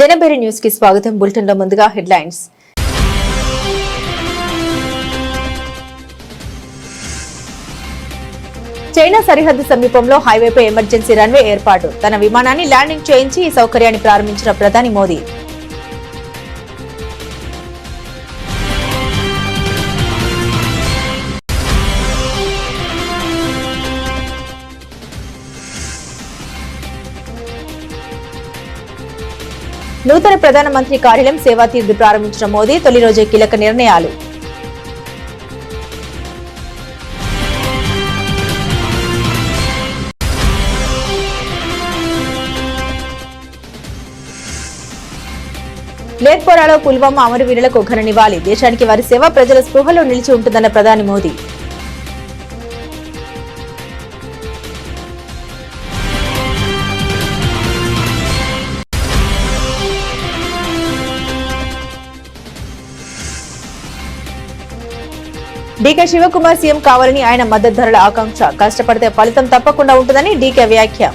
జనబేరి news కి స్వాగతం. Bulletin లో ముందుగా హెడ్లైన్స్. చైనా సరిహద్దు సమీపంలో హైవేపై ఎమర్జెన్సీ రన్వే ఏర్పాటు. తన విమానాన్ని ల్యాండింగ్ చేయించి ఈ సౌకర్యాన్ని ప్రారంభించిన ప్రధాని మోదీ. నూతన ప్రధానమంత్రి కార్యాలయం సేవా తీర్థ్ ప్రారంభించిన మోదీ. తొలి రోజే కీలక నిర్ణయాలు. లేత్పోరాలో పుల్వామా అమరవీరులకు ఘన నివాళి. దేశానికి వారి సేవ ప్రజల స్పృహలో నిలిచి ఉంటుందన్న ప్రధాని మోదీ. డీకే శివకుమార్ సీఎం కావాలని ఆయన మద్దతుదారుల ఆకాంక్ష. కష్టపడితే ఫలితం తప్పకుండా ఉంటుందని డీకే వ్యాఖ్య.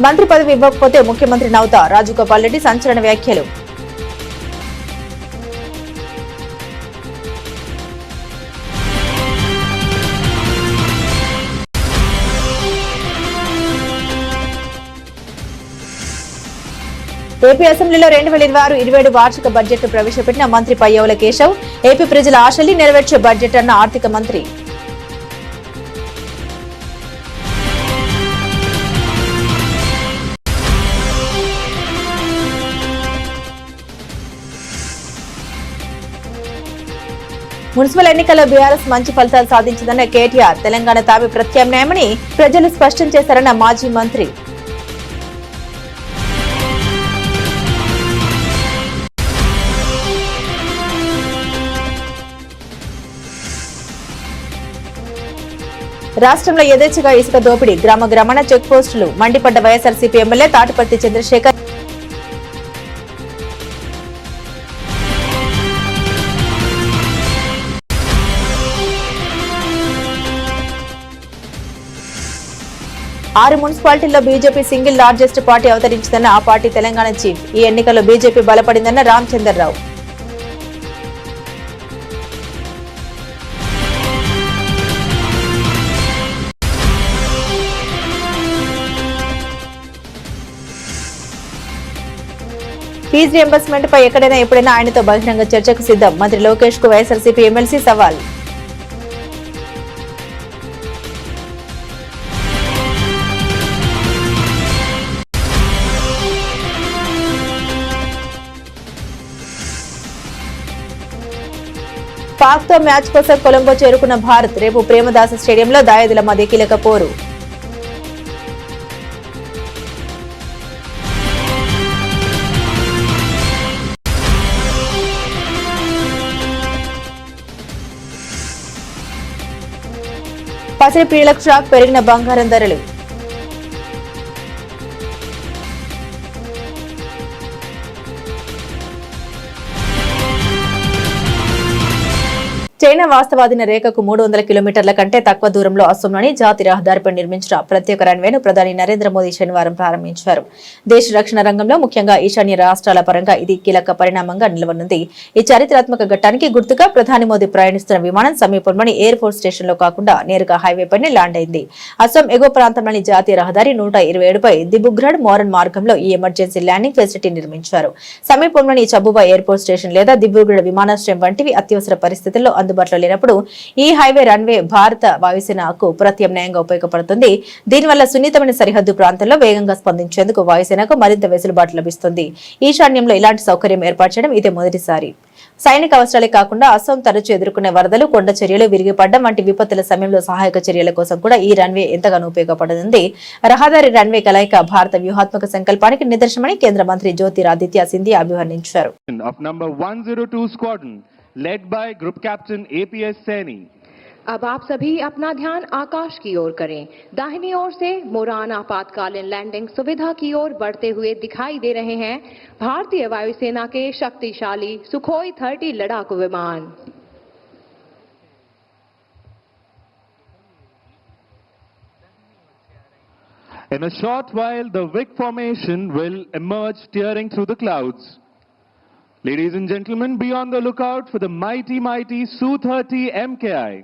మంత్రి పదవి ఇవ్వకపోతే ముఖ్యమంత్రి నౌతా. రాజగోపాల్ రెడ్డి సంచలన వ్యాఖ్యలు. ఏపీ అసెంబ్లీలో 2026-27 వార్షిక బడ్జెట్ ప్రవేశపెట్టిన మంత్రి పయ్యవుల కేశవ్. ఏపీ ప్రజల ఆశల్ని నెరవేర్చే బడ్జెట్ అన్న ఆర్థిక మంత్రి. మున్సిపల్ ఎన్నికల్లో బీఆర్ఎస్ మంచి ఫలితాలు సాధించిందన్న కేటీఆర్. తెలంగాణ తామే ప్రత్యామ్నాయమని ప్రజలు స్పష్టం చేశారన్న మాజీ మంత్రి. రాష్ట్రంలో యథేచ్ఛగా ఇసుక దోపిడీ. గ్రామ గ్రామాన చెక్ పోస్టులు. మండిపడ్డ వైఎస్ఆర్సీపీ ఎమ్మెల్యే తాటిపర్తి చంద్రశేఖర్. ఆరు మున్సిపాలిటీల్లో బీజేపీ సింగిల్ లార్జెస్ట్ పార్టీ అవతరించిందన్న ఆ పార్టీ తెలంగాణ చీఫ్. ఈ ఎన్నికల్లో బీజేపీ బలపడిందన్న రామచంద్రరావు. ఫీజు రియంబర్స్మెంట్ పై ఎక్కడైనా ఎప్పుడైనా ఆయనతో బహిరంగ చర్చకు సిద్ధం. మంత్రి లోకేష్ కు వైఎస్ఆర్సీపీ ఎమ్మెల్సీ సవాల్. పాక్ తో మ్యాచ్ కోసం కొలంబో చేరుకున్న భారత్. రేపు ప్రేమదాస స్టేడియంలో దాయాదుల మధ్య కీలక పోరు. పసిడి ప్రియులకు షాక్. పెరిగిన బంగారం ధరలు. చైనా వాస్తవాధీన రేఖకు 300 కిలోమీటర్ల కంటే తక్కువ దూరంలో అస్సోంలోని జాతీయ రహదారిపై నిర్మించిన ప్రత్యేక రన్వేను ప్రధాని నరేంద్ర మోదీ శనివారం ప్రారంభించారు. దేశ రక్షణ రంగంలో ముఖ్యంగా ఈశాన్య రాష్ట్రాల పరంగా ఇది కీలక పరిణామంగా నిలవనుంది. ఈ చారిత్రాత్మక ఘట్టానికి గుర్తుగా ప్రధాని మోదీ ప్రయాణిస్తున్న విమానం సమీపంలోని ఎయిర్ ఫోర్స్ స్టేషన్ లో కాకుండా నేరుగా హైవేపైనే ల్యాండ్ అయింది. అస్సాం ఎగువ ప్రాంతంలోని జాతీయ రహదారి 127పై దిబుగ్రాడ్ మోరన్ మార్గంలో ఈ ఎమర్జెన్సీ ల్యాండింగ్ ఫెసిలిటీ నిర్మించారు. సమీపంలోని చబుబా ఎయిర్ ఫోర్స్ స్టేషన్ లేదా దిబుగ్రాడ్ విమానాశ్రయం వంటివి అత్యవసర పరిస్థితుల్లో అందుబాటులో లేనప్పుడు ఈ హైవే రన్వే భారత వాయుసేనకు ప్రత్యామ్నాయంగా ఉపయోగపడుతుంది. దీనివల్ల సున్నితమైన సరిహద్దు ప్రాంతంలో వేగంగా స్పందించేందుకు వాయుసేనకు మరింత వెసులుబాటు లభిస్తుంది. ఈశాన్యంలో ఇలాంటి సౌకర్యం ఏర్పాటు చేయడం ఇదే మొదటిసారి. సైనిక అవసరాలే కాకుండా అస్సాం తరచూ ఎదుర్కొనే వరదలు, కొండ చర్యలు, విరిగిపడ్డం వంటి విపత్తుల సమయంలో సహాయక చర్యల కోసం కూడా ఈ రన్వే ఎంతగానో ఉపయోగపడుతుంది. రహదారి రన్వే కలయిక భారత వ్యూహాత్మక సంకల్పానికి నిదర్శనమని కేంద్ర మంత్రి జ్యోతిరాదిత్య సింధియా అభివర్ణించారు. led by Group Captain APS Saini, अब आप सभी अपना ध्यान आकाश की ओर करें। दाहिनी ओर से मोरान आपातकालीन लैंडिंग सुविधा की ओर बढ़ते हुए दिखाई दे रहे हैं भारतीय वायुसेना के शक्तिशाली सुखोई 30 लड़ाकू विमान। In a short while, the Vic formation will emerge tearing through the clouds. Ladies and gentlemen, be on the lookout for the mighty Su-30 MKI.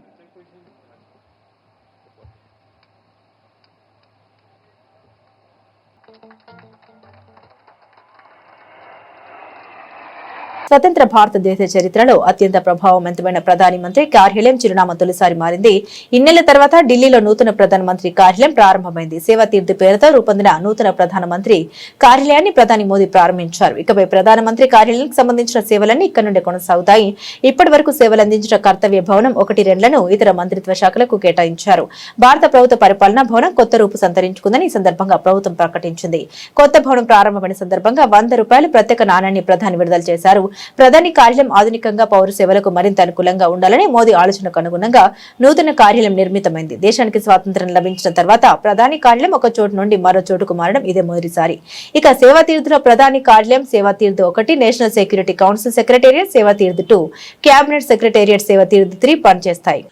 స్వతంత్ర భారతదేశ చరిత్రలో అత్యంత ప్రభావవంతమైన ప్రధానమంత్రి కార్యాలయం చిరునామా తొలిసారి మారింది. ఇన్నేళ్ల తర్వాత ఢిల్లీలో నూతన ప్రధానమంత్రి కార్యాలయం ప్రారంభమైంది. సేవా తీర్థ్ పేరుతో రూపొందిన నూతన ప్రధానమంత్రి కార్యాలయాన్ని ప్రధాని మోదీ ప్రారంభించారు. ఇకపై ప్రధానమంత్రి కార్యాలయానికి సంబంధించిన సేవలన్నీ ఇక్కడ నుండి కొనసాగుతాయి. ఇప్పటి వరకు సేవలందించిన కర్తవ్య భవనం 1-2లను ఇతర మంత్రిత్వ శాఖలకు కేటాయించారు. భారత ప్రభుత్వ పరిపాలనా భవనం కొత్త రూపు సంతరించుకుందని ఈ సందర్భంగా ప్రభుత్వం ప్రకటించింది. కొత్త భవనం ప్రారంభమైన సందర్భంగా ₹100 ప్రత్యేక నాణ్యాన్ని ప్రధాని విడుదల చేశారు. ప్రధాని కార్యాలయం ఆధునికంగా పౌర సేవలకు మరింత అనుకూలంగా ఉండాలని మోదీ ఆలోచనకు అనుగుణంగా నూతన కార్యాలయం నిర్మితమైంది. దేశానికి స్వాతంత్ర్యం లభించిన తర్వాత ప్రధాని కార్యాలయం ఒక చోటు నుండి మరో చోటుకు మారడం ఇదే మొదటిసారి. ఇక సేవా తీర్థులో ప్రధాని కార్యాలయం, సేవా Tirth 1 national security council secretariat, సేవా తీర్థ్ 2 कैबिनेट सेक्रेटेरिएट, సేవా తీర్థ్ 3 పనిచేస్తాయి.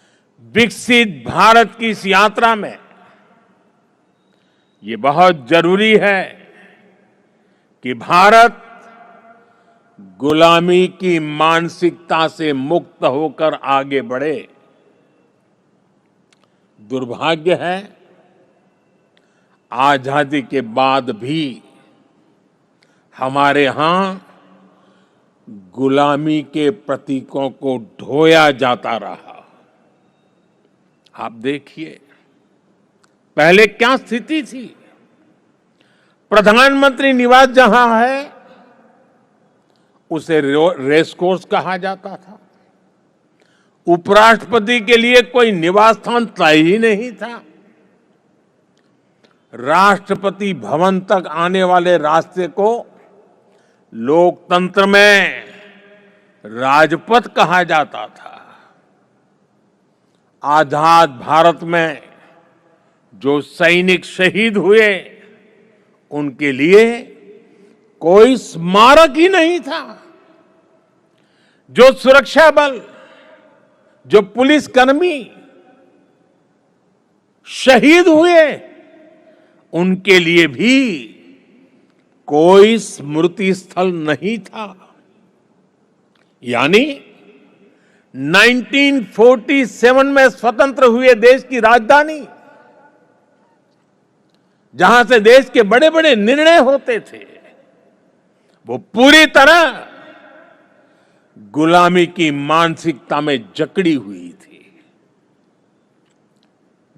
विकसित भारत की इस यात्रा में ये बहुत जरूरी है कि भारत गुलामी की मानसिकता से मुक्त होकर आगे बढ़े। दुर्भाग्य है, आजादी के बाद भी हमारे यहां गुलामी के प्रतीकों को ढोया जाता रहा। आप देखिए पहले क्या स्थिति थी। प्रधानमंत्री निवास जहां है उसे रेस कोर्स कहा जाता था। उपराष्ट्रपति के लिए कोई निवास स्थान तय ही नहीं था। राष्ट्रपति भवन तक आने वाले रास्ते को लोकतंत्र में राजपथ कहा जाता था। आजाद भारत में जो सैनिक शहीद हुए उनके लिए कोई स्मारक ही नहीं था। जो सुरक्षा बल, जो पुलिसकर्मी शहीद हुए उनके लिए भी कोई स्मृति स्थल नहीं था। यानी 1947 में स्वतंत्र हुए देश की राजधानी, जहां से देश के बड़े बड़े निर्णय होते थे, वो पूरी तरह गुलामी की मानसिकता में जकड़ी हुई थी।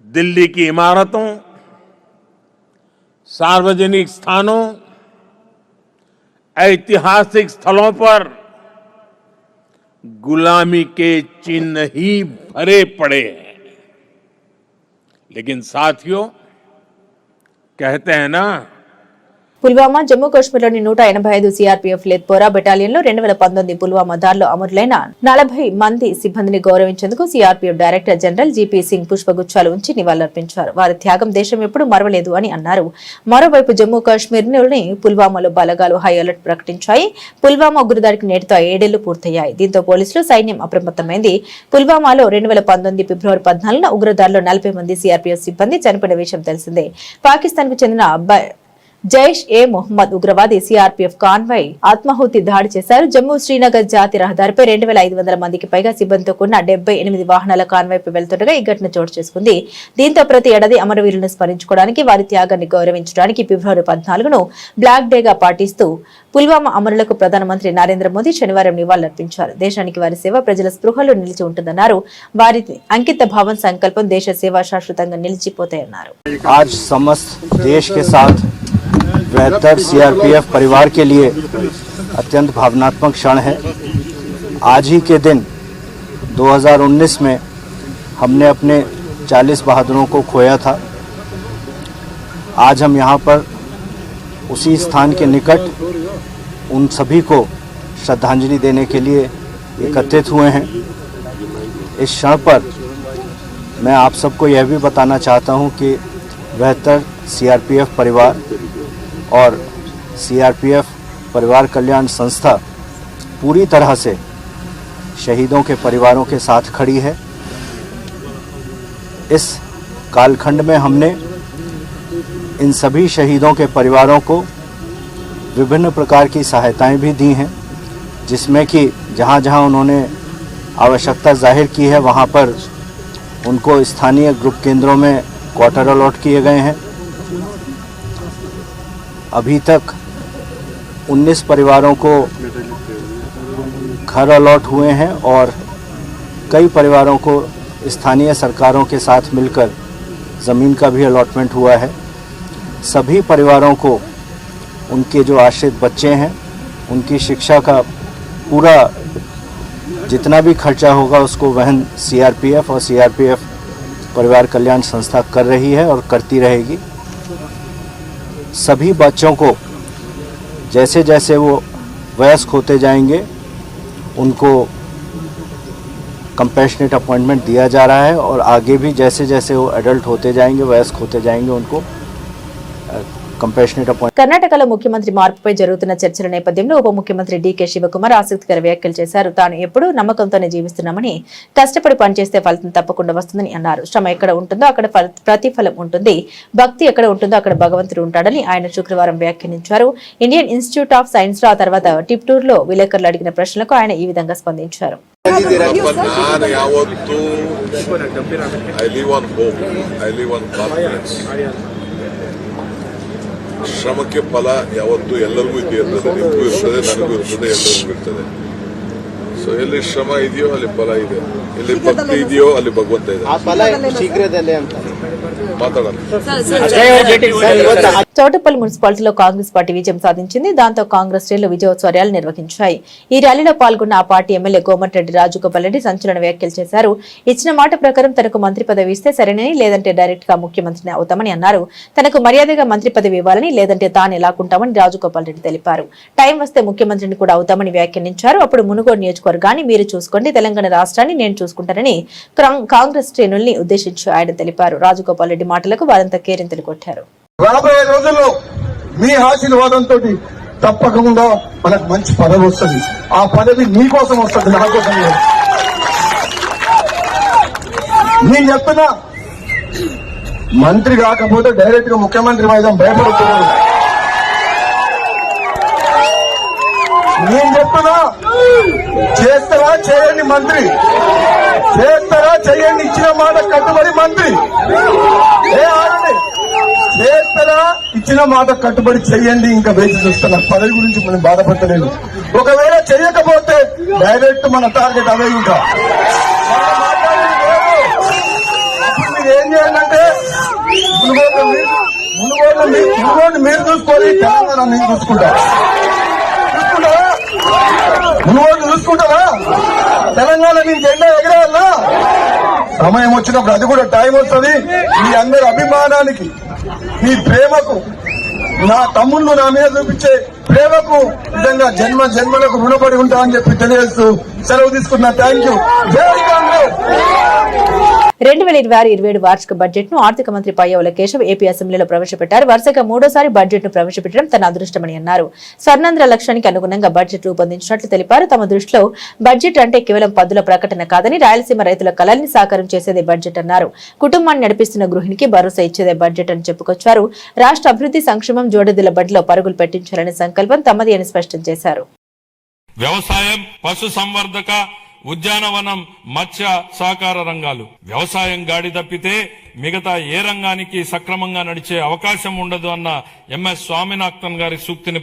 दिल्ली की इमारतों, सार्वजनिक स्थानों, ऐतिहासिक स्थलों पर गुलामी के चिन्ह ही भरे पड़े हैं। लेकिन साथियों, कहते हैं ना, పుల్వామా జమ్మూ కాశ్మీర్లోని 185 సిఆర్పీఎఫ్ లేత్పోరా బెటాలియన్లో 2019 పుల్వామా దాడిలో అమరులైన 40 మంది సిబ్బందిని గౌరవించేందుకు CRPF director general GP Singh పుష్పగుచ్చాలు ఉంచి నివాళులర్పించారు. వారి త్యాగం దేశం ఎప్పుడూ మరవలేదు అని అన్నారు. మరోవైపు జమ్మూ కాశ్మీర్లోని పుల్వామాలో బలగాలు హై అలర్ట్ ప్రకటించాయి. పుల్వామా ఉగ్రదాడికి నేటితో 7 ఏళ్లు పూర్తయ్యాయి. దీంతో పోలీసులు, సైన్యం అప్రమత్తమైంది. పుల్వామాలో 2019 ఫిబ్రవరి 14న ఉగ్రదాడిలో 40 మంది సిఆర్పీఎఫ్ సిబ్బంది చనిపోయిన విషయం తెలిసిందే. పాకిస్తాన్ కు చెందిన జైష్ ఏ మొహమ్మద్ ఉగ్రవాది సిఆర్పీఎఫ్ కాన్వాయ్ ఆత్మాహుతి దాడి చేశారు. జమ్మూ శ్రీనగర్ జాతీయ రహదారిపై 2500 మందికి పైగా సిబ్బందితో కూడిన 78 వాహనాల కాన్వాయ్పై వెళ్తుండగా ఈ ఘటన చోటు చేసుకుంది. దీంతో ప్రతి ఏడాది అమరవీరులను స్మరించుకోవడానికి, వారి త్యాగాన్ని గౌరవించడానికి ఫిబ్రవరి 14ను బ్లాక్ డేగా పాటిస్తూ పుల్వామా అమరులకు ప్రధానమంత్రి నరేంద్ర మోదీ శనివారం నివాళులర్పించారు. దేశానికి వారి సేవ ప్రజల స్పృహలో నిలిచి ఉంటుందన్నారు. వారి అంకిత భావం, సంకల్పం దేశ సేవ శాశ్వతంగా నిలిచిపోతాయన్నారు. बेहतर सीआरपीएफ परिवार के लिए अत्यंत भावनात्मक क्षण है। आज ही के दिन 2019 में हमने अपने 40 बहादुरों को खोया था। आज हम यहाँ पर उसी स्थान के निकट उन सभी को श्रद्धांजलि देने के लिए एकत्रित हुए हैं। इस क्षण पर मैं आप सबको यह भी बताना चाहता हूं कि बेहतर सीआरपीएफ परिवार और सीआरपीएफ परिवार कल्याण संस्था पूरी तरह से शहीदों के परिवारों के साथ खड़ी है। इस कालखंड में हमने इन सभी शहीदों के परिवारों को विभिन्न प्रकार की सहायताएं भी दी हैं, जिसमें कि जहां जहां उन्होंने आवश्यकता जाहिर की है वहां पर उनको स्थानीय ग्रुप केंद्रों में क्वार्टर अलॉट किए गए हैं। अभी तक 19 परिवारों को घर अलॉट हुए हैं और कई परिवारों को स्थानीय सरकारों के साथ मिलकर ज़मीन का भी अलॉटमेंट हुआ है। सभी परिवारों को उनके जो आश्रित बच्चे हैं उनकी शिक्षा का पूरा जितना भी खर्चा होगा उसको वहन सीआरपीएफ और सीआरपीएफ परिवार कल्याण संस्था कर रही है और करती रहेगी। सभी बच्चों को जैसे जैसे वो वयस्क होते जाएंगे उनको कंपैशनेट अपॉइंटमेंट दिया जा रहा है और आगे भी जैसे जैसे वो एडल्ट होते जाएंगे, वयस्क होते जाएंगे, उनको कंपैशनेट अपॉइंटमेंट। కర్ణాటకలో ముఖ్యమంత్రి మార్పుపై జరుగుతున్న చర్చల నేపథ్యంలో ఉప ముఖ్యమంత్రి డీకే శివకుమార్ ఆసక్తికర వ్యాఖ్యలు చేశారు. తాను ఎప్పుడూ నమ్మకంతోనే జీవిస్తున్నామని, కష్టపడి పనిచేస్తే ఫలితం తప్పకుండా వస్తుందని అన్నారు. శ్రమ ఎక్కడ ఉంటుందో అక్కడ ప్రతిఫలం ఉంటుంది, భక్తి ఎక్కడ ఉంటుందో అక్కడ భగవంతుడు ఉంటాడని ఆయన శుక్రవారం వ్యాఖ్యానించారు. ఇండియన్ ఇన్స్టిట్యూట్ ఆఫ్ సైన్స్ లో ఆ తర్వాత టిప్టూర్ లో విలేకరులు అడిగిన ప్రశ్నలకు ఆయన ఈ విధంగా స్పందించారు. ಶ್ರಮಕ್ಕೆ ಫಲ ಯಾವತ್ತೂ ಎಲ್ಲರಿಗೂ ಇರ್ತದೆ, ನಿಮಗೂ ಇರ್ತದೆ, ನನಗೂ ಇರ್ತದೆ, ಎಲ್ಲರಿಗೂ ಇರ್ತದೆ. ಸೊ ಎಲ್ಲಿ ಶ್ರಮ ಇದೆಯೋ ಅಲ್ಲಿ ಫಲ ಇದೆ, ಎಲ್ಲಿ ಭಕ್ತಿ ಇದೆಯೋ ಅಲ್ಲಿ ಭಗವಂತ ಇದೆ. ಶೀಘ್ರದಲ್ಲೇ ಅಂತ ಮಾತಾಡೋಣ. చౌటపల్లి మున్సిపాలిటీలో కాంగ్రెస్ పార్టీ విజయం సాధించింది. దాంతో కాంగ్రెస్ శ్రేణులు విజయోత్సవ ర్యాలీ నిర్వహించాయి. ఈ ర్యాలీలో పాల్గొన్న ఆ పార్టీ ఎమ్మెల్యే కోమటిరెడ్డి రాజగోపాల్ రెడ్డి సంచలన వ్యాఖ్యలు చేశారు. ఇచ్చిన మాట ప్రకారం తనకు మంత్రి పదవి ఇస్తే సరేనని, లేదంటే డైరెక్ట్ గా ముఖ్యమంత్రిని అవుతామని అన్నారు. తనకు మర్యాదగా మంత్రి పదవి ఇవ్వాలని, లేదంటే తాను ఎలాకుంటామని రాజగోపాల్ రెడ్డి తెలిపారు. టైం వస్తే ముఖ్యమంత్రిని కూడా అవుతామని వ్యాఖ్యానించారు. అప్పుడు మునుగోడు నియోజకవర్గాన్ని మీరు చూసుకోండి, తెలంగాణ రాష్ట్రాన్ని నేను చూసుకుంటానని కాంగ్రెస్ శ్రేణుల్ని ఉద్దేశించి ఆయన తెలిపారు. రాజగోపాల్ రెడ్డి మాటలకు వారంతా కేరింతలు కొట్టారు. రాబోయే రోజుల్లో మీ ఆశీర్వాదంతో తప్పకుండా మనకు మంచి పదవి వస్తుంది. ఆ పదవి మీకోసం వస్తుంది, నా కోసం. నేను చెప్తున్నా, మంత్రి కాకపోతే డైరెక్ట్ గా ముఖ్యమంత్రి వైద్యం భయపడుతున్నారు. నేను చెప్తున్నా, చేస్తారా చేయండి మంత్రి, చేస్తారా చేయండి, ఇచ్చిన మాట కట్టుబడి మంత్రి. చేస్తారా, ఇచ్చిన మాట కట్టుబడి చెయ్యండి. ఇంకా వేచి చూస్తున్నా, పదవి గురించి మనం బాధపడలేదు. ఒకవేళ చెయ్యకపోతే డైరెక్ట్ మన టార్గెట్ అవే. ఇంకా మీరు ఏం చేయాలంటే మునుగోడు మీరు చూసుకోవాలి, తెలంగాణ నేను చూసుకుంటారా? మునుగోడు చూసుకుంటారా? తెలంగాణ నేను జెండా ఎగరేయాలా? సమయం వచ్చినప్పుడు అది కూడా టైం వస్తుంది. మీ అందరి అభిమానానికి, మీ ప్రేమకు, నా తమ్ముళ్ళు నా మీద చూపించే ప్రేమకు నిజంగా జన్మ జన్మలకు రుణపడి ఉంటా అని చెప్పి తెలియజేస్తూ సెలవు తీసుకున్నా. Thank you. జై కాంగ్రెస్. 2026-27 వార్షిక బడ్జెట్ ను ఆర్థిక మంత్రి పయ్యావుల కేశవ్ ఏపీ అసెంబ్లీలో ప్రవేశపెట్టారు. వరుసగా మూడోసారి బడ్జెట్ ను ప్రవేశపెట్టడం తన అదృష్టమని అన్నారు. స్వర్ణాంధ్ర లక్ష్యానికి అనుగుణంగా బడ్జెట్ రూపొందించినట్లు తెలిపారు. తమ దృష్టిలో బడ్జెట్ అంటే కేవలం పద్దుల ప్రకటన కాదని, రాయలసీమ రైతుల కలల్ని సాకారం చేసేదే బడ్జెట్ అన్నారు. కుటుంబాన్ని నడిపిస్తున్న గృహిణికి భరోసా ఇచ్చేదే బడ్జెట్ అని చెప్పుకొచ్చారు. రాష్ట్ర అభివృద్ధి సంక్షేమం జోడెద్దుల బడిలో పరుగులు పెట్టించాలనే సంకల్పం తమది అని స్పష్టం చేశారు. వ్యవసాయం, పశు సంవర్ధక, ఉద్యానవనం, మత్స్య సహకార రంగాలు. వ్యవసాయం గాడి తప్పితే మిగతా ఏ రంగానికి సక్రమంగా నడిచే అవకాశం ఉండదు అన్న ఎంఎస్ స్వామినాథన్ గారి సూక్తిని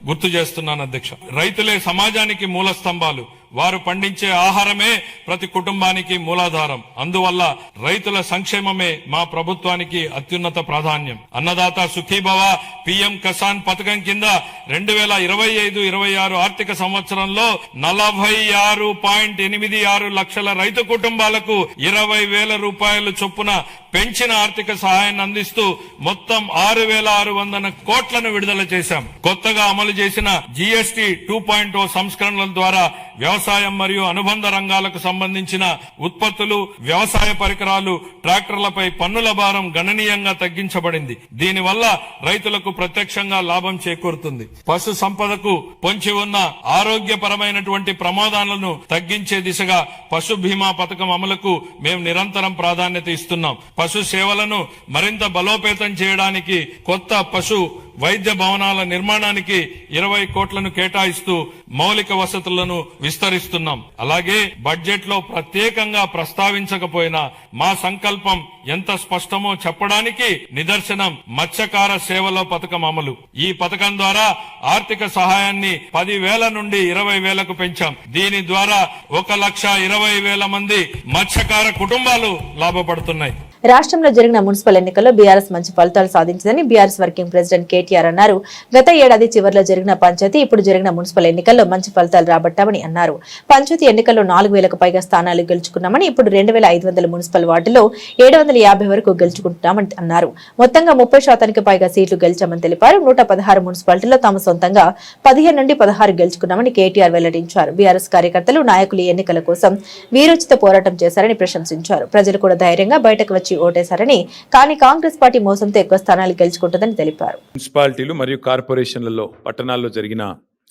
గుర్తు చేస్తున్నాను అధ్యక్ష. రైతులే సమాజానికి మూల స్తంభాలు. వారు పండించే ఆహారమే ప్రతి కుటుంబానికి మూలాధారం. అందువల్ల రైతుల సంక్షేమమే మా ప్రభుత్వానికి అత్యున్నత ప్రాధాన్యం. అన్నదాత సుఖీభవ, పిఎం కిసాన్ పథకం కింద 2025-26 ఆర్థిక సంవత్సరంలో 46.86 లక్షల రైతు కుటుంబాలకు 20,000 రూపాయలు చొప్పున పెంచిన ఆర్థిక సహాయాన్ని అందిస్తూ మొత్తం 6,600 కోట్లను విడుదల చేశాం. కొత్తగా అమలు చేసిన జీఎస్టీ 2.0 సంస్కరణల ద్వారా వ్యవసాయం మరియు అనుబంధ రంగాలకు సంబంధించిన ఉత్పత్తులు, వ్యవసాయ పరికరాలు, ట్రాక్టర్లపై పన్నుల భారం గణనీయంగా తగ్గించబడింది. దీనివల్ల రైతులకు ప్రత్యక్షంగా లాభం చేకూరుతుంది. పశు సంపదకు పొంచి ఉన్న ఆరోగ్యపరమైనటువంటి ప్రమాదాలను తగ్గించే దిశగా పశు బీమా పథకం అమలుకు మేము నిరంతరం ప్రాధాన్యత ఇస్తున్నాం. పశు సేవలను మరింత బలోపేతం చేయడానికి కొత్త పశు వైద్య భవనాల నిర్మాణానికి 20 కోట్లను కేటాయిస్తూ మౌలిక వసతులను విస్తరిస్తున్నాం. అలాగే బడ్జెట్ లో ప్రత్యేకంగా ప్రస్తావించకపోయినా మా సంకల్పం ఎంత స్పష్టమో చెప్పడానికి నిదర్శనం మత్స్యకార సేవలో పథకం అమలు. ఈ పథకం ద్వారా ఆర్థిక సహాయాన్ని 10,000 నుండి 20,000కు పెంచాం. దీని ద్వారా 1,20,000 మంది మత్స్యకార కుటుంబాలు లాభపడుతున్నాయి. రాష్ట్రంలో జరిగిన మున్సిపల్ ఎన్నికల్లో బీఆర్ఎస్ మంచి ఫలితాలు సాధించిందని బీఆర్ఎస్ వర్కింగ్ ప్రెసిడెంట్ కేటీఆర్ అన్నారు. గత ఏడాది చివరిలో జరిగిన పంచాయతీ ఇప్పుడు జరిగిన మున్సిపల్ ఎన్నికల్లో మంచి ఫలితాలు రాబట్టామని అన్నారు. పంచాయతీ ఎన్నికల్లో 4,000కు పైగా స్థానాలు గెలుచుకున్నామని, ఇప్పుడు 2,500 మున్సిపల్ వార్డుల్లో 750 వరకు గెలుచుకుంటున్నామని అన్నారు. మొత్తంగా 30% పైగా సీట్లు గెలిచామని తెలిపారు. 116 మున్సిపాలిటీల్లో తాము సొంతంగా 15 నుండి 16 గెలుచుకున్నామని కేటీఆర్ వెల్లడించారు. బీఆర్ఎస్ కార్యకర్తలు, నాయకులు ఈ ఎన్నికల కోసం వీరోచిత పోరాటం చేశారని ప్రశంసించారు. ప్రజలు కూడా ధైర్యంగా బయటకు వచ్చి ఓటేశారని, కానీ కాంగ్రెస్ పార్టీ మోసంతో ఎక్కువ స్థానాలు గెలుచుకుంటుందని తెలిపారు. మున్సిపాలిటీలు మరియు కార్పొరేషన్లలో, పట్టణాల్లో జరిగిన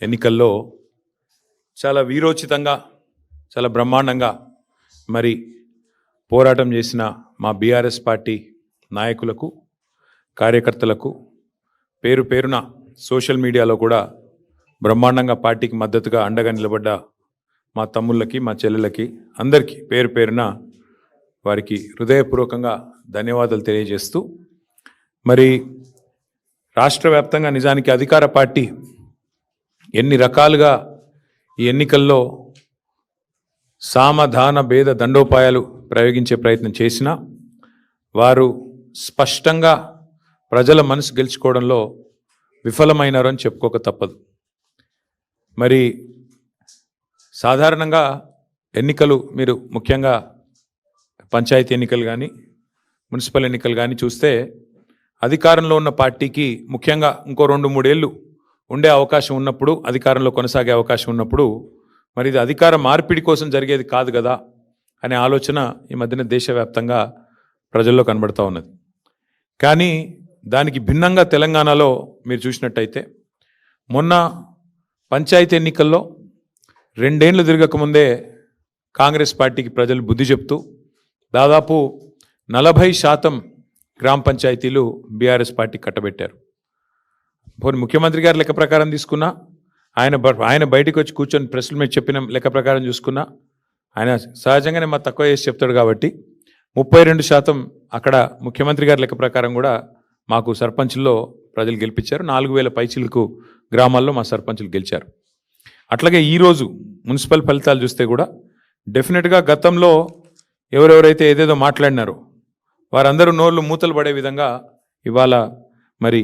ఎన్నికల్లో చాలా వీరోచితంగా, చాలా బ్రహ్మాండంగా మరి పోరాటం చేసిన మా బీఆర్ఎస్ పార్టీ నాయకులకు, కార్యకర్తలకు పేరు పేరున సోషల్ మీడియాలో కూడా బ్రహ్మాండంగా పార్టీకి మద్దతుగా అండగా నిలబడ్డ మా తమ్ముళ్ళకి, మా చెల్లెలకి అందరికీ పేరు పేరున వారికి హృదయపూర్వకంగా ధన్యవాదాలు తెలియజేస్తూ, మరి రాష్ట్ర వ్యాప్తంగా నిజానికి అధికార పార్టీ ఎన్ని రకాలుగా ఈ ఎన్నికల్లో సామధాన భేద దండోపాయాలు ప్రయోగించే ప్రయత్నం చేసినా వారు స్పష్టంగా ప్రజల మనసు గెలుచుకోవడంలో విఫలమైనారు అని చెప్పుకోక తప్పదు. మరి సాధారణంగా ఎన్నికలు, మీరు ముఖ్యంగా పంచాయతీ ఎన్నికలు కానీ మున్సిపల్ ఎన్నికలు కానీ చూస్తే అధికారంలో ఉన్న పార్టీకి ముఖ్యంగా ఇంకో 2-3 ఏళ్ళు ఉండే అవకాశం ఉన్నప్పుడు, అధికారంలో కొనసాగే అవకాశం ఉన్నప్పుడు, మరి ఇది అధికార మార్పిడి కోసం జరిగేది కాదు కదా అనే ఆలోచన ఈ మధ్యన దేశవ్యాప్తంగా ప్రజల్లో కనబడుతూ ఉన్నది. కానీ దానికి భిన్నంగా తెలంగాణలో మీరు చూసినట్టయితే మొన్న పంచాయతీ ఎన్నికల్లో 2 ఏళ్ళు తిరగకముందే కాంగ్రెస్ పార్టీకి ప్రజలు బుద్ధి చెప్తూ దాదాపు 40% గ్రామ పంచాయతీలు బీఆర్ఎస్ పార్టీ కట్టబెట్టారు. ముఖ్యమంత్రి గారి లెక్క ప్రకారం తీసుకున్నా, ఆయన బయటకు వచ్చి కూర్చొని ప్రెస్ల మీద చెప్పిన లెక్క ప్రకారం చూసుకున్నా, ఆయన సహజంగానే మా తక్కువ చేసి చెప్తాడు కాబట్టి 32% అక్కడ ముఖ్యమంత్రి గారి లెక్క ప్రకారం కూడా మాకు సర్పంచుల్లో ప్రజలు గెలిపించారు. 4,000 పైచిలకు గ్రామాల్లో మా సర్పంచులు గెలిచారు. అట్లాగే ఈరోజు మున్సిపల్ ఫలితాలు చూస్తే కూడా డెఫినెట్గా గతంలో ఎవరెవరైతే ఏదేదో మాట్లాడినారో వారందరూ నోళ్ళు మూతలు పడే విధంగా ఇవాళ మరి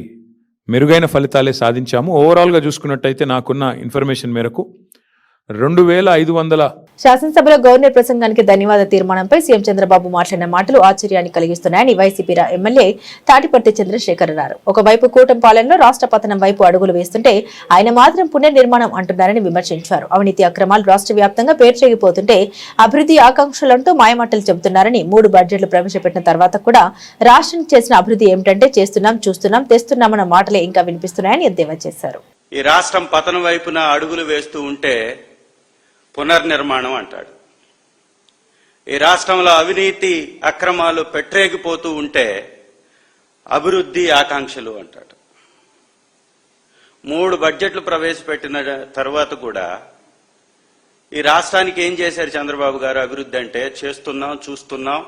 మెరుగైన ఫలితాలే సాధించాము. ఓవరాల్గా చూసుకున్నట్టయితే నాకున్న ఇన్ఫర్మేషన్ మేరకు 2,500 శాసనసభలో గవర్నర్ ప్రసంగానికి ధన్యవాద తీర్మానంపై సీఎం చంద్రబాబు మాట్లాడిన మాటలు ఆశ్చర్యాన్ని కలిగిస్తున్నాయని వైసీపీ ఎమ్మెల్యే తాటిపర్తి చంద్రశేఖర్ అన్నారు. ఒకవైపు కూటమి పాలనలో రాష్ట్ర పతనం వైపు అడుగులు వేస్తుంటే ఆయన మాత్రం పునర్నిర్మాణం అంటున్నారని విమర్శించారు. అవినీతి అక్రమాలు రాష్ట్ర వ్యాప్తంగా పేర్చెగిపోతుంటే అభివృద్ధి ఆకాంక్షలంటూ మాయమాటలు చెబుతున్నారని, 3 బడ్జెట్లు ప్రవేశపెట్టిన తర్వాత కూడా రాష్ట్రానికి చేసిన అభివృద్ధి ఏమిటంటే చేస్తున్నాం, చూస్తున్నాం, తెస్తున్నామన్న మాటలే ఇంకా వినిపిస్తున్నాయని ఎద్దేవా చేశారు. ఈ రాష్ట్రం పతనం వైపున అడుగులు వేస్తూ ఉంటే పునర్నిర్మాణం అంటాడు. ఈ రాష్ట్రంలో అవినీతి అక్రమాలు పెట్టరేగిపోతూ ఉంటే అభివృద్ధి ఆకాంక్షలు అంటాడు. 3 బడ్జెట్లు ప్రవేశపెట్టిన తర్వాత కూడా ఈ రాష్ట్రానికి ఏం చేశారు చంద్రబాబు గారు? అభివృద్ధి అంటే చేస్తున్నాం, చూస్తున్నాం,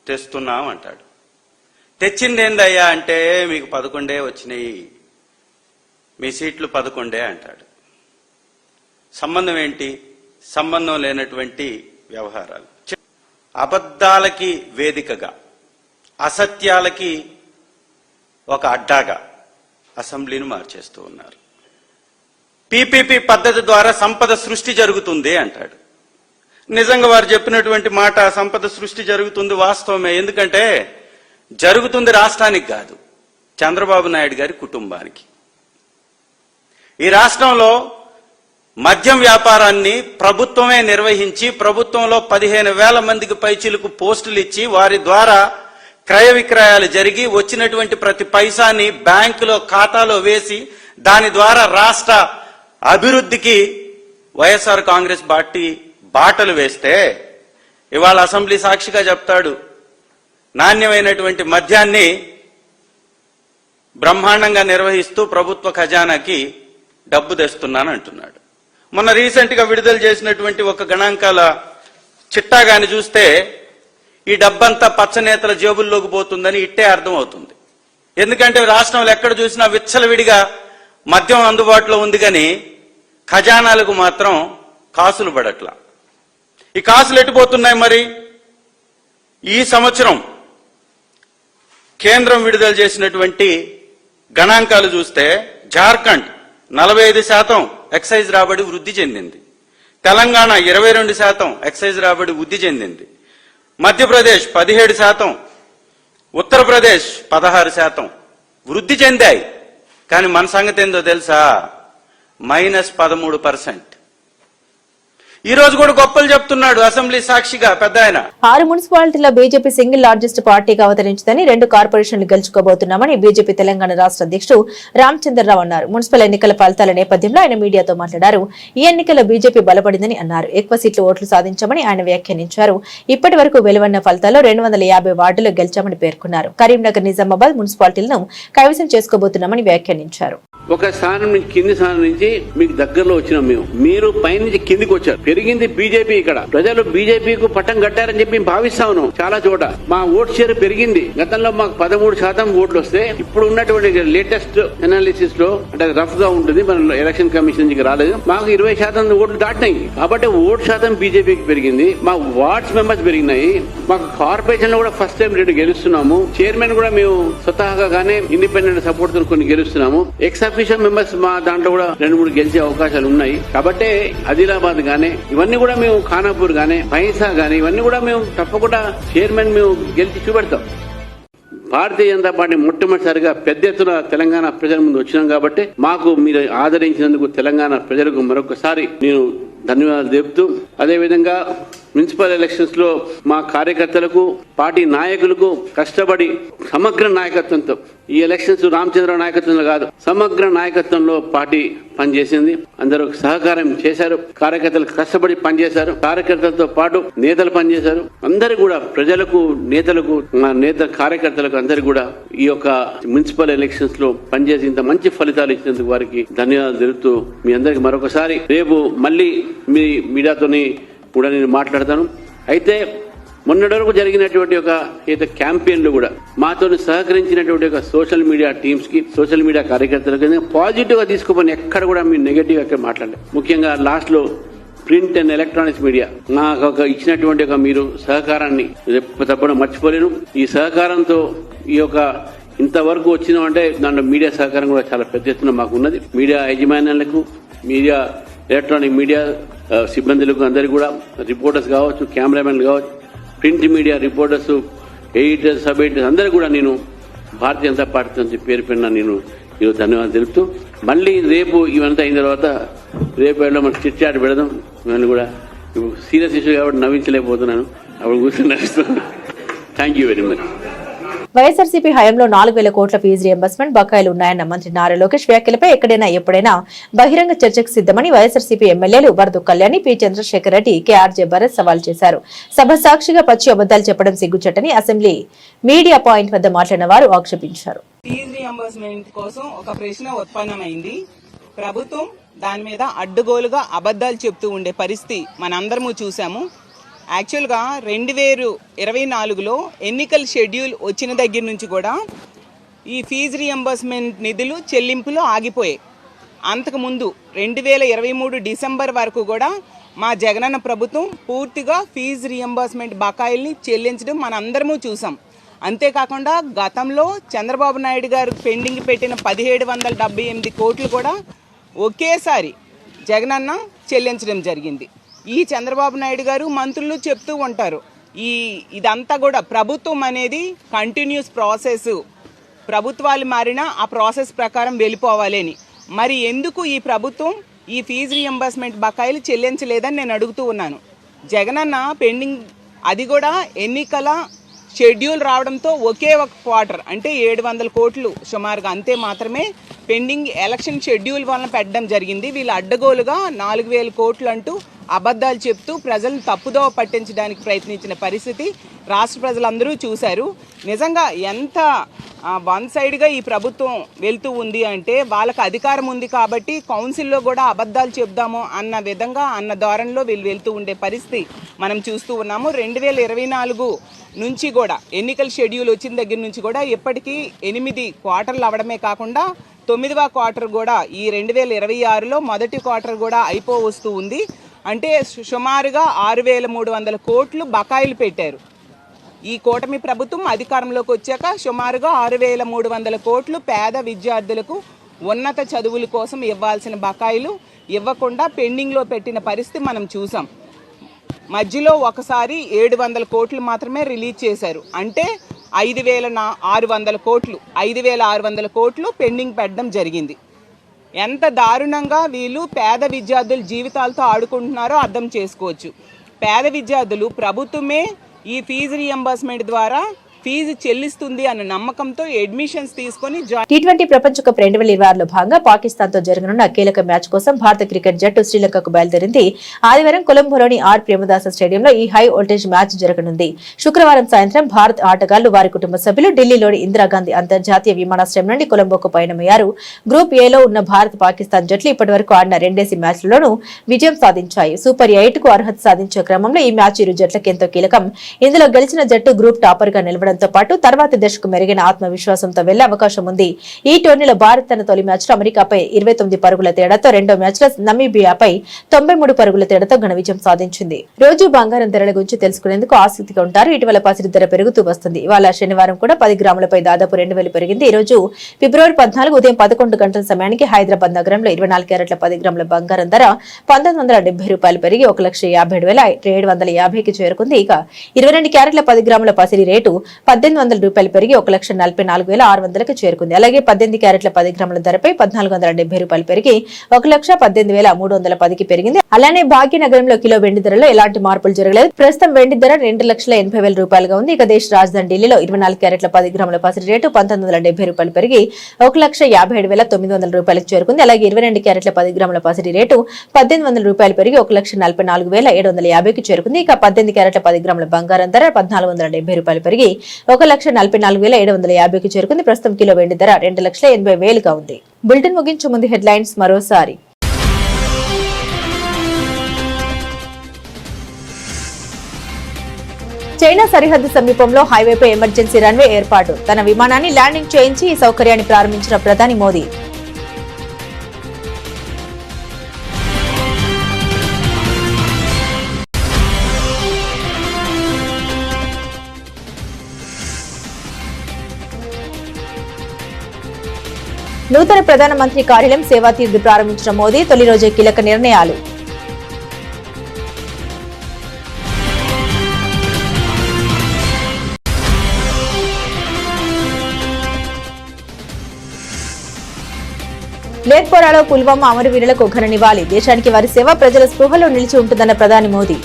తెస్తున్నాం అంటాడు. తెచ్చింది ఏందయ్యా అంటే మీకు 11 వచ్చినాయి, మీ సీట్లు 11 అంటాడు. సంబంధం ఏంటి? సంబంధం లేనటువంటి వ్యవహారాలు, అబద్ధాలకి వేదికగా, అసత్యాలకి ఒక అడ్డాగా అసెంబ్లీని మార్చేస్తూ ఉన్నారు. పీపీపీ పద్ధతి ద్వారా సంపద సృష్టి జరుగుతుంది అంటాడు. నిజంగా వారు చెప్పినటువంటి మాట, సంపద సృష్టి జరుగుతుంది వాస్తవమే. ఎందుకంటే జరుగుతుంది రాష్ట్రానికి కాదు, చంద్రబాబు నాయుడు గారి కుటుంబానికి. ఈ రాష్ట్రంలో మద్యం వ్యాపారాన్ని ప్రభుత్వమే నిర్వహించి ప్రభుత్వంలో 15,000 మందికి పైచిలకు పోస్టులు ఇచ్చి వారి ద్వారా క్రయ విక్రయాలు జరిగి వచ్చినటువంటి ప్రతి పైసాని బ్యాంకులో ఖాతాలో వేసి దాని ద్వారా రాష్ట్ర అభివృద్ధికి వైఎస్ఆర్ కాంగ్రెస్ పార్టీ బాటలు వేస్తే ఇవాళ అసెంబ్లీ సాక్షిగా చెప్తాడు, నాణ్యమైనటువంటి మద్యాన్ని బ్రహ్మాండంగా నిర్వహిస్తూ ప్రభుత్వ ఖజానాకి డబ్బు తెస్తున్నాను అంటున్నాడు. మొన్న రీసెంట్ గా విడుదల చేసినటువంటి ఒక గణాంకాల చిట్టాగాని చూస్తే ఈ డబ్బంతా పచ్చనేతల జేబుల్లోకి పోతుందని ఇట్టే అర్థం అవుతుంది. ఎందుకంటే రాష్ట్రంలో ఎక్కడ చూసినా విచ్చలవిడిగా మద్యం అందుబాటులో ఉంది కానీ ఖజానాలకు మాత్రం కాసులు పడట్లా. ఈ కాసులు ఎట్టుపోతున్నాయి మరి? ఈ సంవత్సరం కేంద్రం విడుదల చేసినటువంటి గణాంకాలు చూస్తే జార్ఖండ్ 45% ఎక్సైజ్ రాబడి వృద్ధి చెందింది, తెలంగాణ 22% ఎక్సైజ్ రాబడి వృద్ధి చెందింది, మధ్యప్రదేశ్ 17%, ఉత్తరప్రదేశ్ 16% వృద్ధి చెందాయి. కానీ మన సంగతి ఏందో తెలుసా? -13%. ఈ రోజు కూడా గొప్పలు చెప్తున్నాడు అసెంబ్లీ సాక్షిగా పెద్ద ఆయన. 6 మున్సిపాలిటీల్లో బీజేపీ సింగిల్ లార్జెస్ట్ పార్టీగా అవతరించిందని 2 కార్పొరేషన్లు గెలుచుకోబోతున్నామని బీజేపీ తెలంగాణ రాష్ట్ర అధ్యక్షుడు రామచంద్రరావు అన్నారు. మున్సిపల్ ఎన్నికల ఫలితాల నేపథ్యంలో ఆయన మీడియాతో మాట్లాడారు. ఈ ఎన్నికల్లో బీజేపీ బలపడిందని అన్నారు. ఎక్కువ సీట్లు ఓట్లు సాధించామని ఆయన వ్యాఖ్యానించారు. ఇప్పటి వరకు వెలువడిన ఫలితాల్లో 250 వార్డులు గెలిచామని పేర్కొన్నారు. కరీంనగర్, నిజామాబాద్ మున్సిపాలిటీలను కైవసం చేసుకోబోతున్నామని వ్యాఖ్యానించారు. ఒక స్థానం నుంచి కింది స్థానం నుంచి మీకు దగ్గరలో వచ్చినాం మేము, మీరు పైనుంచి కిందికి వచ్చారు. పెరిగింది బీజేపీ. ఇక్కడ ప్రజలు బీజేపీకు పట్టం కట్టారని చెప్పి భావిస్తా ఉన్నాం. చాలా చోట మా ఓటు షేర్ పెరిగింది. గతంలో మాకు 13% ఓట్లు వస్తే ఇప్పుడు ఉన్నటువంటి లేటెస్ట్ అనాలిసిస్ లో అంటే రఫ్ గా ఉంటుంది, మన ఎలక్షన్ కమిషన్ నుంచి రాలేదు, మాకు 20% ఓట్లు దాటినాయి. కాబట్టి ఓటు శాతం బీజేపీకి పెరిగింది. మా వార్డ్స్ మెంబర్స్ పెరిగినాయి. మాకు కార్పొరేషన్ లో కూడా ఫస్ట్ టైం 2 గెలుస్తున్నాము. చైర్మన్ కూడా మేము స్వతహాగా గానే ఇండిపెండెంట్ సపోర్ట్ తో కొన్ని గెలుస్తున్నాము. ఎక్స్ అఫీషియల్ మెంబర్స్ మా దాంట్లో కూడా 2-3 గెలిచే అవకాశాలు ఉన్నాయి. కాబట్టి ఆదిలాబాద్ గానే ఇవన్నీ కూడా మేము, ఖానాపూర్ గానే, పైసా గానీ ఇవన్నీ కూడా మేము తప్పకుండా చైర్మన్ మేము గెలిచి చూపెడతాం. భారతీయ జనతా పార్టీ మొట్టమొదటిసారిగా పెద్ద ఎత్తున తెలంగాణ ప్రజల ముందు వచ్చినాం కాబట్టి మాకు మీరు ఆదరించినందుకు తెలంగాణ ప్రజలకు మరొకసారి నేను ధన్యవాదాలు తెలుపుతూ, అదేవిధంగా మున్సిపల్ ఎలక్షన్స్ లో మా కార్యకర్తలకు, పార్టీ నాయకులకు కష్టపడి సమగ్ర నాయకత్వంతో, ఈ ఎలక్షన్స్ రామచంద్రరావు నాయకత్వంలో కాదు, సమగ్ర నాయకత్వంలో పార్టీ పనిచేసింది. అందరూ సహకారం చేశారు. కార్యకర్తలు కష్టపడి పనిచేశారు. కార్యకర్తలతో పాటు నేతలు పనిచేశారు. అందరూ కూడా ప్రజలకు, నేతలకు, మా నేత కార్యకర్తలకు అందరూ కూడా ఈ యొక్క మున్సిపల్ ఎలక్షన్స్ లో పనిచేసి ఇంత మంచి ఫలితాలు ఇచ్చినందుకు వారికి ధన్యవాదాలు తెలుపుతూ, మీ అందరికి మరొకసారి రేపు మళ్ళీ మీ మీడియాతోని కూడా నేను మాట్లాడతాను. అయితే మొన్నటి వరకు జరిగినటువంటి ఒక క్యాంపెయిన్లు కూడా మాతో సహకరించినటువంటి ఒక సోషల్ మీడియా టీమ్స్ కి, సోషల్ మీడియా కార్యకర్తలకు పాజిటివ్ గా తీసుకోమని ఎక్కడ కూడా మీరు నెగటివ్ ఎక్కడ మాట్లాడలేదు. ముఖ్యంగా లాస్ట్ లో ప్రింట్ అండ్ ఎలక్ట్రానిక్స్ మీడియా నాకు ఇచ్చినటువంటి ఒక మీరు సహకారాన్ని తప్పకుండా మర్చిపోలేను. ఈ సహకారంతో ఈ యొక్క ఇంతవరకు వచ్చినామంటే దాంట్లో మీడియా సహకారం కూడా చాలా పెద్ద ఎత్తున మాకు ఉన్నది. మీడియా యాజమాన్యాలకు, మీడియా ఎలక్ట్రానిక్ మీడియా సిబ్బందులకు అందరికీ కూడా, రిపోర్టర్స్ కావచ్చు, కెమెరామెన్లు కావచ్చు, print media reporters, editors, sub editors అందరూ కూడా నేను భారతీయ జనతా పార్టీ నుంచి పేరు పెడిన నేను ఈరోజు ధన్యవాదాలు తెలుపుతూ, మళ్ళీ రేపు ఇవంతా అయిన తర్వాత రేపు మనం చిట్ చాట్ పెడదాం. ఇవన్నీ కూడా సీరియస్ ఇష్యూ కాబట్టి నవ్వించలేకపోతున్నాను, అప్పుడు కూర్చొని నడుస్తున్నాను. Thank you very much. YSRCP హయాంలో 4,000 కోట్ల ఫీజు రియంబర్స్మెంట్ బకాయిలు ఉన్నాయన్న మంత్రి నారా లోకేష్ వ్యాఖ్యలపై ఎక్కడైనా ఎప్పుడైనా బహిరంగ చర్చకు సిద్దమని వైఎస్ఆర్సీపీ ఎమ్మెల్యేలు వరదు కళ్యాణి, పి చంద్రశేఖర్ రెడ్డి, కేఆర్జే భరత్ సవాల్ చేశారు. సభ సాక్షిగా పచ్చి అబద్దాలు చెప్పడం సిగ్గుచట్టని అసెంబ్లీ మీడియా పాయింట్ వద్ద మాట్లాడిన వారు ఆక్షేపించారు. ఫీజు రియంబర్స్మెంట్ కోసం ఒక ప్రశ్న ఉత్పన్నమైంది. ప్రభుత్వం దాని మీద అడ్డుగోలుగా అబద్దాలు చెప్తూ ఉండే పరిస్థితి మనందరము చూసాము. యాక్చువల్గా 2024లో ఎన్నికల షెడ్యూల్ వచ్చిన దగ్గర నుంచి కూడా ఈ ఫీజు రియంబర్స్మెంట్ నిధులు చెల్లింపులు ఆగిపోయాయి. అంతకుముందు 2023 డిసెంబర్ వరకు కూడా మా జగనన్న ప్రభుత్వం పూర్తిగా ఫీజు రియంబర్స్మెంట్ బకాయిల్ని చెల్లించడం మనందరము చూసాం. అంతేకాకుండా గతంలో చంద్రబాబు నాయుడు గారు పెండింగ్ పెట్టిన 1778 కోట్లు కూడా ఒకేసారి జగనన్న చెల్లించడం జరిగింది. ఈ చంద్రబాబు నాయుడు గారు మంత్రులు చెప్తూ ఉంటారు, ఇదంతా కూడా ప్రభుత్వం అనేది కంటిన్యూస్ ప్రాసెస్, ప్రభుత్వాలు మారినా ఆ ప్రాసెస్ ప్రకారం వెళ్ళిపోవాలని. మరి ఎందుకు ఈ ప్రభుత్వం ఈ ఫీజు రీఎంబర్స్మెంట్ బకాయిలు చెల్లించలేదని నేను అడుగుతూ ఉన్నాను. జగనన్న పెండింగ్, అది కూడా ఎన్నికల షెడ్యూల్ రావడంతో ఒకే ఒక క్వార్టర్ అంటే 700 కోట్లు సుమారుగా అంతే మాత్రమే పెండింగ్ ఎలక్షన్ షెడ్యూల్ వలన పెట్టడం జరిగింది. వీళ్ళు అడ్డగోలుగా 4000 కోట్లు అంటూ అబద్ధాలు చెప్తూ ప్రజలను తప్పుదోవ పట్టించడానికి ప్రయత్నించిన పరిస్థితి రాష్ట్ర ప్రజలందరూ చూశారు. నిజంగా ఎంత వన్ సైడ్గా ఈ ప్రభుత్వం వెళ్తూ ఉంది అంటే వాళ్ళకి అధికారం ఉంది కాబట్టి కౌన్సిల్లో కూడా అబద్ధాలు చెప్దాము అన్న విధంగా అన్న ధోరణిలో వీళ్ళు వెళ్తూ ఉండే పరిస్థితి మనం చూస్తూ ఉన్నాము. 2024 నుంచి కూడా ఎన్నికల షెడ్యూల్ వచ్చిన దగ్గర నుంచి కూడా ఇప్పటికీ 8 క్వార్టర్లు అవడమే కాకుండా 9వ క్వార్టర్ కూడా ఈ 2026లో మొదటి క్వార్టర్ కూడా వస్తూ ఉంది. అంటే సుమారుగా 6300 కోట్లు బకాయిలు పెట్టారు. ఈ కూటమి ప్రభుత్వం అధికారంలోకి వచ్చాక సుమారుగా 6300 కోట్లు పేద విద్యార్థులకు ఉన్నత చదువుల కోసం ఇవ్వాల్సిన బకాయిలు ఇవ్వకుండా పెండింగ్లో పెట్టిన పరిస్థితి మనం చూసాం. మధ్యలో ఒకసారి 700 కోట్లు మాత్రమే రిలీజ్ చేశారు. అంటే 5600 కోట్లు పెండింగ్ పెట్టడం జరిగింది. ఎంత దారుణంగా వీళ్ళు పేద విద్యార్థుల జీవితాలతో ఆడుకుంటున్నారో అర్థం చేసుకోవచ్చు. పేద విద్యార్థులు ప్రభుత్వమే ఈ ఫీజు రీఎంబర్స్మెంట్ ద్వారా ఫీజు చెల్లిస్తుంది అన్న నమ్మకంతో అడ్మిషన్స్ తీసుకొని T20 ప్రపంచ కప్ 2026లో భాగంగా పాకిస్తాన్ తో జరగనున్న కీలక మ్యాచ్ కోసం భారత క్రికెట్ జట్టు శ్రీలంకకు బయలుదేరింది. ఆదివారం కొలంబోలోని ఆర్ ప్రేమదాస స్టేడియంలో ఈ హై వోల్టేజ్ మ్యాచ్ జరగనుంది. శుక్రవారం సాయంత్రం భారత్ ఆటగాళ్లు వారి కుటుంబ సభ్యులు ఢిల్లీలోని ఇందిరాగాంధీ అంతర్జాతీయ విమానాశ్రయం నుండి కొలంబోకు పయనమయ్యారు. గ్రూప్ ఏలో ఉన్న భారత్ పాకిస్తాన్ జట్లు ఇప్పటివరకు ఆడిన 2 మ్యాచ్లలోనూ విజయం సాధించాయి. సూపర్ 8 కు అర్హత సాధించే క్రమంలో ఈ మ్యాచ్ ఇరు జట్లకు ఎంతో కీలకం. ఇందులో గెలిచిన జట్టు గ్రూప్ టాపర్ గా నిలవడంతో పాటు తర్వాతి దశకు మెరుగైన ఆత్మవిశ్వాసంతో వెళ్లే అవకాశం ఉంది. ఈ టోర్నీలో భారత్ తన తొలి మ్యాచ్ లో అమెరికాపై 29 పరుగుల తేడాతో, రెండో మ్యాచ్ లో నమీబియాపై 93 పరుగుల తేడాతో ఘన విజయం సాధించింది. రోజు బంగారం ధరల గురించి తెలుసుకునేందుకు ఆసక్తిగా ఉంటారు. ఇటీవల పసిడి ధర పెరుగుతూ వస్తుంది. ఇవాళ శనివారం కూడా 10 గ్రాములపై దాదాపు 2000 పెరిగింది. ఈ రోజు ఫిబ్రవరి 14 ఉదయం 11 గంటల సమయానికి హైదరాబాద్ నగరంలో 24 క్యారెట్ల 10 గ్రాముల బంగారం ధర 1970 రూపాయలు పెరిగి 1,57,750కి చేరుకుంది. ఇక 22 క్యారెట్ల 10 గ్రాముల పసిడి రేటు 1800 రూపాయలు పెరిగి 1,44,600కి చేరుకుంది. అలాగే 18 క్యారెట్ల 10 గ్రాముల ధరపై 1470 రూపాయలు పెరిగి 1,18,310కి పెరిగింది. అలానే భాగ్యనగరంలో కిలో వెండి ధరలో ఎలాంటి మార్పులు జరగలేదు. ప్రస్తుతం వెండి ధర 2,80,000 రూపాయలుగా ఉంది. ఇక దేశ రాజధాని ఢిల్లీలో 24 క్యారెట్ల 10 గ్రాముల పసిడి రేటు 1970 రూపాయలు పెరిగి 1,57,900 రూపాయలకు చేరుకుంది. అలాగే 22 క్యారెట్ల 10 గ్రాముల పసిడి రేటు 1800 రూపాయలు పెరిగి 1,44,750కి చేరుకుంది. ఇక 18 క్యారెట్ల 10 గ్రాముల బంగారం ధర 1,470 రూపాయలు పెరిగి 1,44,750కి చేరుకుంది. ప్రస్తుతం కిలో వెండి ధర 2,80,000గా ఉంది. బులెటిన్ ముగించే ముందు హెడ్లైన్స్ మరోసారి. చైనా సరిహద్దు సమీపంలో హైవేపై ఎమర్జెన్సీ రన్వే ఏర్పాటు. తన విమానాన్ని ల్యాండింగ్ చేయించి ఈ సౌకర్యాన్ని ప్రారంభించిన ప్రధాని మోదీ. నూతన ప్రధానమంత్రి కార్యాలయం సేవా తీర్థ్ ప్రారంభించిన మోదీ. తొలి రోజే కీలక నిర్ణయాలు. లేత్పోరాలో పుల్వామా అమరవీరులకు ఘన నివాళి. దేశానికి వారి సేవ ప్రజల స్పృహలో నిలిచి ఉంటుందన్న ప్రధాని మోదీ.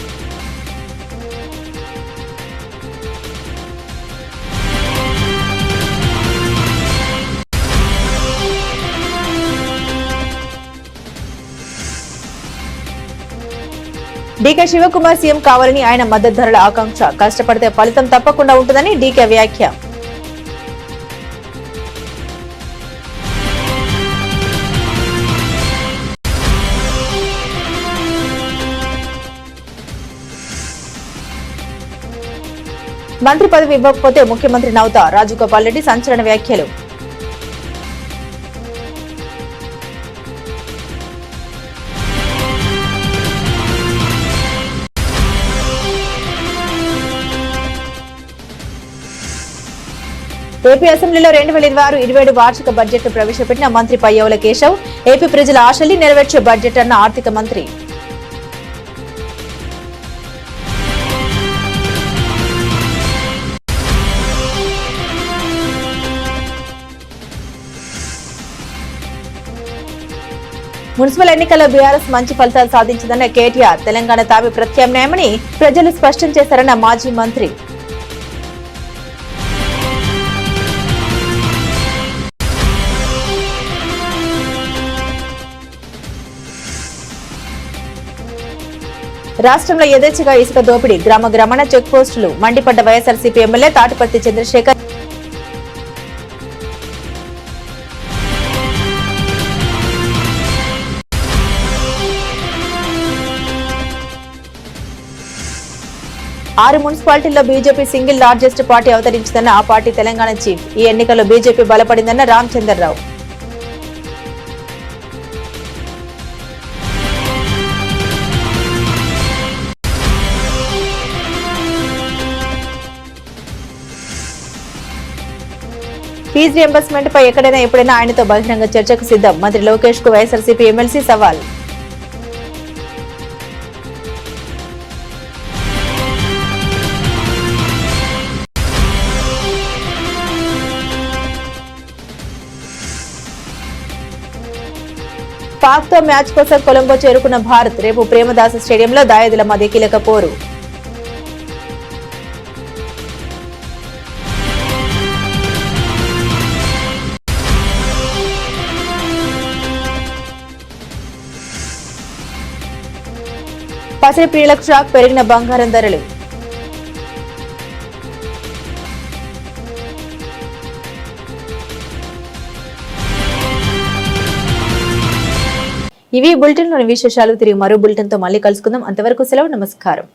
డీకే శివకుమార్ సీఎం కావాలని ఆయన మద్దతు ధరల ఆకాంక్ష. కష్టపడితే ఫలితం తప్పకుండా ఉంటుందని డీకే వ్యాఖ్య. మంత్రి పదవి ఇవ్వకపోతే ముఖ్యమంత్రి నౌతా. రాజగోపాల్ రెడ్డి సంచలన వ్యాఖ్యలు. ఏపీ అసెంబ్లీలో 2026-27 వార్షిక బడ్జెట్ ప్రవేశపెట్టిన మంత్రి పయ్యవుల కేశవ్. ఏపీ ప్రజల ఆశల్ని నెరవేర్చే బడ్జెట్ అన్న ఆర్థిక మంత్రి. మున్సిపల్ ఎన్నికల్లో బీఆర్ఎస్ మంచి ఫలితాలు సాధించిందన్న కేటీఆర్, తెలంగాణ తావి ప్రత్యామ్నాయమని ప్రజలు స్పష్టం చేశారన్న మాజీ మంత్రి. రాష్ట్రంలో యథేచ్ఛగా ఇసుక దోపిడీ, గ్రామ గ్రామాన చెక్ పోస్టులు, మండిపడ్డ వైఎస్ఆర్సీపీ ఎమ్మెల్యే తాటిపర్తి చంద్రశేఖర్. ఆరు మున్సిపాలిటీల్లో బీజేపీ సింగిల్ లార్జెస్ట్ పార్టీ అవతరించిందన్న ఆ పార్టీ తెలంగాణ చీఫ్. ఈ ఎన్నికల్లో బీజేపీ బలపడిందన్న రామచంద్రరావు. ఫీజు రియంబర్స్మెంట్ పై ఎక్కడైనా ఎప్పుడైనా ఆయనతో బహిరంగ చర్చకు సిద్ధం. మంత్రి లోకేష్ కు వైఎస్ఆర్సీపీ ఎమ్మెల్సీ సవాల్. పాక్ తో మ్యాచ్ కోసం కొలంబో చేరుకున్న భారత్. రేపు ప్రేమదాస స్టేడియంలో దాయాదుల మధ్య కీలక పోరు. పసిడి ప్రియులకు షాక్, పెరిగిన బంగారం ధరలు. ఇవి బులెటిన్లోని విశేషాలు. తిరిగి మరో బులెటిన్తో మళ్ళీ కలుసుకుందాం. అంతవరకు సెలవు. నమస్కారం.